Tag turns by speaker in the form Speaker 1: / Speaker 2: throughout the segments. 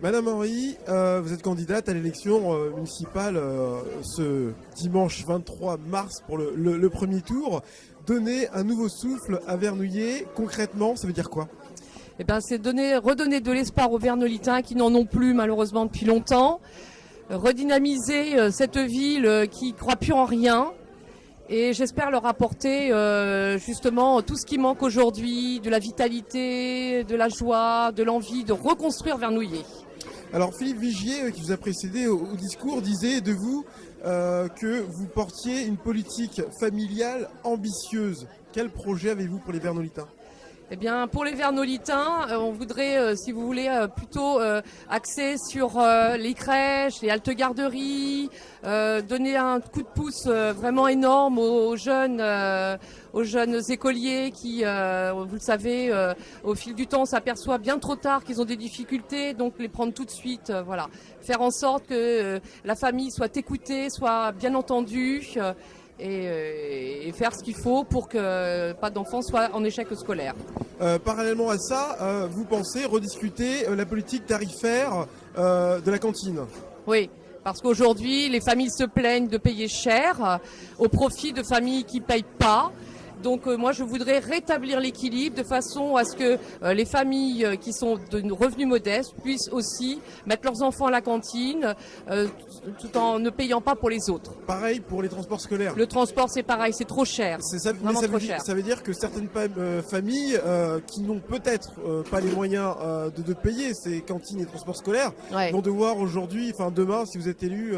Speaker 1: Madame Henry, vous êtes candidate à l'élection municipale ce dimanche 23 mars pour le premier tour. Donner un nouveau souffle à Vernouillet, concrètement, ça veut dire quoi?
Speaker 2: Eh ben, c'est redonner de l'espoir aux Vernolitains qui n'en ont plus malheureusement depuis longtemps. Redynamiser cette ville qui ne croit plus en rien. Et j'espère leur apporter justement tout ce qui manque aujourd'hui, de la vitalité, de la joie, de l'envie de reconstruire Vernouillet.
Speaker 1: Alors Philippe Vigier, qui vous a précédé au discours, disait de vous que vous portiez une politique familiale ambitieuse. Quel projet avez-vous pour les Vernolitains ?
Speaker 2: Eh bien, pour les Vernolitains, on voudrait, si vous voulez, plutôt axer sur les crèches, les haltes-garderies, donner un coup de pouce vraiment énorme aux jeunes écoliers qui, vous le savez, au fil du temps, on s'aperçoit bien trop tard qu'ils ont des difficultés, donc les prendre tout de suite, voilà. Faire en sorte que la famille soit écoutée, soit bien entendue. Et faire ce qu'il faut pour que pas d'enfants soient en échec scolaire.
Speaker 1: Parallèlement à ça, vous pensez rediscuter la politique tarifaire de la cantine?
Speaker 2: Oui, parce qu'aujourd'hui, les familles se plaignent de payer cher au profit de familles qui ne payent pas. Donc moi, je voudrais rétablir l'équilibre de façon à ce que les familles qui sont de revenus modestes puissent aussi mettre leurs enfants à la cantine tout en ne payant pas pour les autres.
Speaker 1: Pareil pour les transports scolaires.
Speaker 2: Le transport, c'est pareil, c'est trop cher. Vraiment trop cher.
Speaker 1: Ça veut dire que certaines familles qui n'ont peut-être pas les moyens de payer ces cantines et transports scolaires vont devoir aujourd'hui, enfin demain, si vous êtes élu,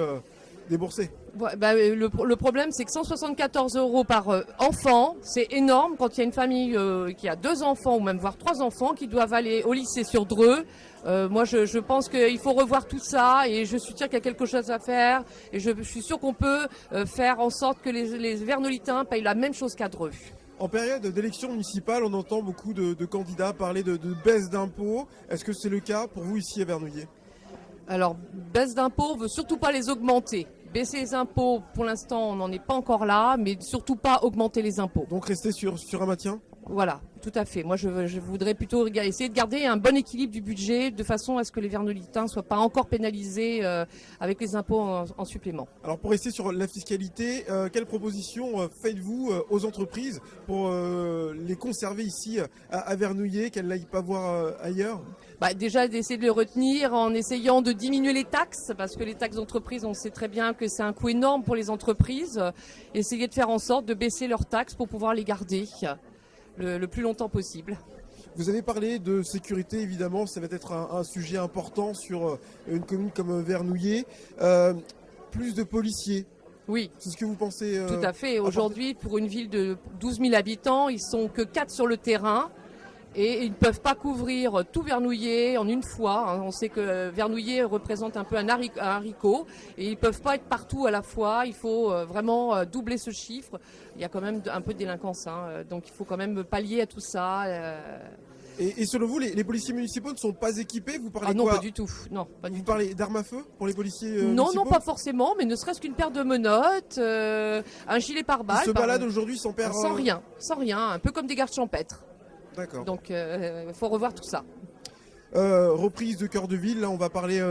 Speaker 1: débourser.
Speaker 2: Le problème, c'est que 174 € par enfant, c'est énorme quand il y a une famille qui a 2 enfants ou même voire 3 enfants qui doivent aller au lycée sur Dreux. Moi, je pense qu'il faut revoir tout ça et je suis sûre qu'il y a quelque chose à faire. Et je suis sûre qu'on peut faire en sorte que les Vernolitains payent la même chose qu'à Dreux.
Speaker 1: En période d'élection municipale, on entend beaucoup de candidats parler de baisse d'impôts. Est-ce que c'est le cas pour vous ici à Vernouillet?
Speaker 2: Alors, baisse d'impôts, on ne veut surtout pas les augmenter. Baisser les impôts, pour l'instant, on n'en est pas encore là, mais surtout pas augmenter les impôts.
Speaker 1: Donc rester sur un maintien?
Speaker 2: Voilà, tout à fait. Moi, je voudrais plutôt essayer de garder un bon équilibre du budget de façon à ce que les Vernolitains ne soient pas encore pénalisés avec les impôts en supplément.
Speaker 1: Alors pour rester sur la fiscalité, quelles propositions faites-vous aux entreprises pour les conserver ici à Vernouillet, qu'elles n'aillent pas voir ailleurs?
Speaker 2: Déjà d'essayer de les retenir en essayant de diminuer les taxes, parce que les taxes d'entreprise, on sait très bien que c'est un coût énorme pour les entreprises. Essayer de faire en sorte de baisser leurs taxes pour pouvoir les garder le plus longtemps possible.
Speaker 1: Vous avez parlé de sécurité, évidemment, ça va être un sujet important sur une commune comme Vernouillet. Plus de policiers.
Speaker 2: Oui.
Speaker 1: C'est ce que vous pensez
Speaker 2: Tout à fait. Aujourd'hui, pour une ville de 12 000 habitants, ils sont que 4 sur le terrain. Et ils ne peuvent pas couvrir tout Vernouillet en une fois. On sait que Vernouillet représente un peu un haricot et ils ne peuvent pas être partout à la fois. Il faut vraiment doubler ce chiffre. Il y a quand même un peu de délinquance, donc il faut quand même pallier à tout ça.
Speaker 1: Et selon vous, les policiers municipaux ne sont pas équipés? Vous parlez
Speaker 2: non,
Speaker 1: quoi?
Speaker 2: pas du tout. Non, pas du
Speaker 1: vous
Speaker 2: tout.
Speaker 1: Parlez d'armes à feu pour les policiers
Speaker 2: Non,
Speaker 1: municipaux?
Speaker 2: non, pas forcément, mais ne serait-ce qu'une paire de menottes, un gilet pare-balles.
Speaker 1: Ils se baladent aujourd'hui sans
Speaker 2: rien, un peu comme des gardes champêtres.
Speaker 1: D'accord.
Speaker 2: Donc il faut revoir tout ça.
Speaker 1: Reprise de cœur de ville, là on va parler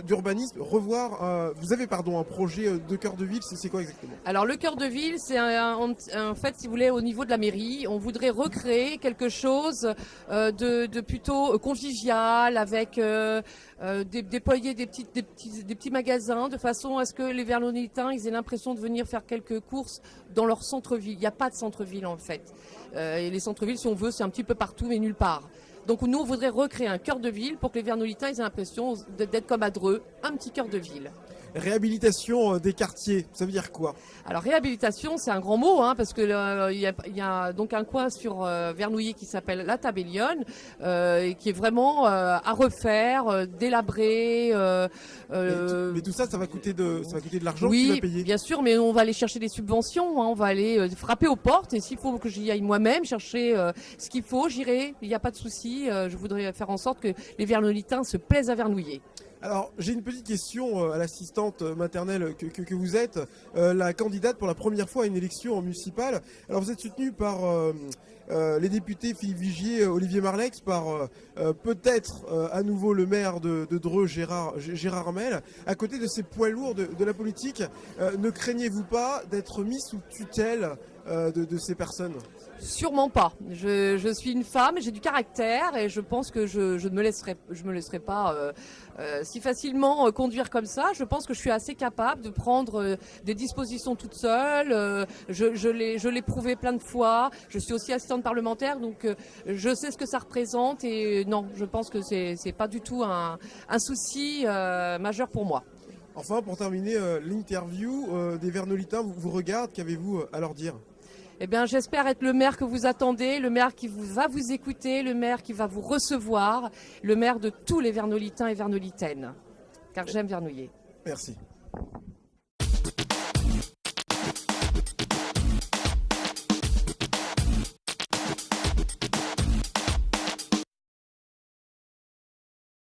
Speaker 1: d'urbanisme. Vous avez un projet de cœur de ville, c'est quoi exactement?
Speaker 2: Alors le cœur de ville, c'est en fait, si vous voulez, au niveau de la mairie, on voudrait recréer quelque chose de plutôt convivial, avec déployer des petits magasins, de façon à ce que les Vernolitains ils aient l'impression de venir faire quelques courses dans leur centre-ville. Il n'y a pas de centre-ville en fait. Et les centres-villes, si on veut, c'est un petit peu partout, mais nulle part. Donc nous, on voudrait recréer un cœur de ville pour que les Vernolitains aient l'impression d'être comme à Dreux, un petit cœur de ville.
Speaker 1: Réhabilitation des quartiers, ça veut dire quoi?
Speaker 2: Alors réhabilitation, c'est un grand mot, parce que il y a donc un coin sur Vernouillet qui s'appelle La Tabellione, qui est vraiment à refaire, délabré.
Speaker 1: Mais tout ça, ça va coûter de l'argent.
Speaker 2: Oui,
Speaker 1: qui va payer.
Speaker 2: Bien sûr, mais on va aller chercher des subventions, on va aller frapper aux portes, et s'il faut que j'y aille moi-même chercher ce qu'il faut, j'irai. Il n'y a pas de souci. Je voudrais faire en sorte que les Vernolitains se plaisent à Vernouillet.
Speaker 1: Alors, j'ai une petite question à l'assistante maternelle que vous êtes, la candidate pour la première fois à une élection municipale. Alors, vous êtes soutenue par les députés Philippe Vigier, Olivier Marleix, par peut-être à nouveau le maire de Dreux, Gérard Armel. À côté de ces poids lourds de la politique, ne craignez-vous pas d'être mis sous tutelle de ces personnes?
Speaker 2: Sûrement pas. Je suis une femme, j'ai du caractère et je pense que je ne me laisserai pas si facilement conduire comme ça. Je pense que je suis assez capable de prendre des dispositions toute seule. Je l'ai prouvé plein de fois. Je suis aussi assistante parlementaire, donc je sais ce que ça représente et non, je pense que c'est pas du tout un souci majeur pour moi.
Speaker 1: Enfin, pour terminer l'interview, des Vernolitains vous regardent, qu'avez-vous à leur dire?
Speaker 2: Eh bien, j'espère être le maire que vous attendez, le maire qui va vous écouter, le maire qui va vous recevoir, le maire de tous les Vernolitains et Vernolitaines, car j'aime Vernouillet.
Speaker 1: Merci.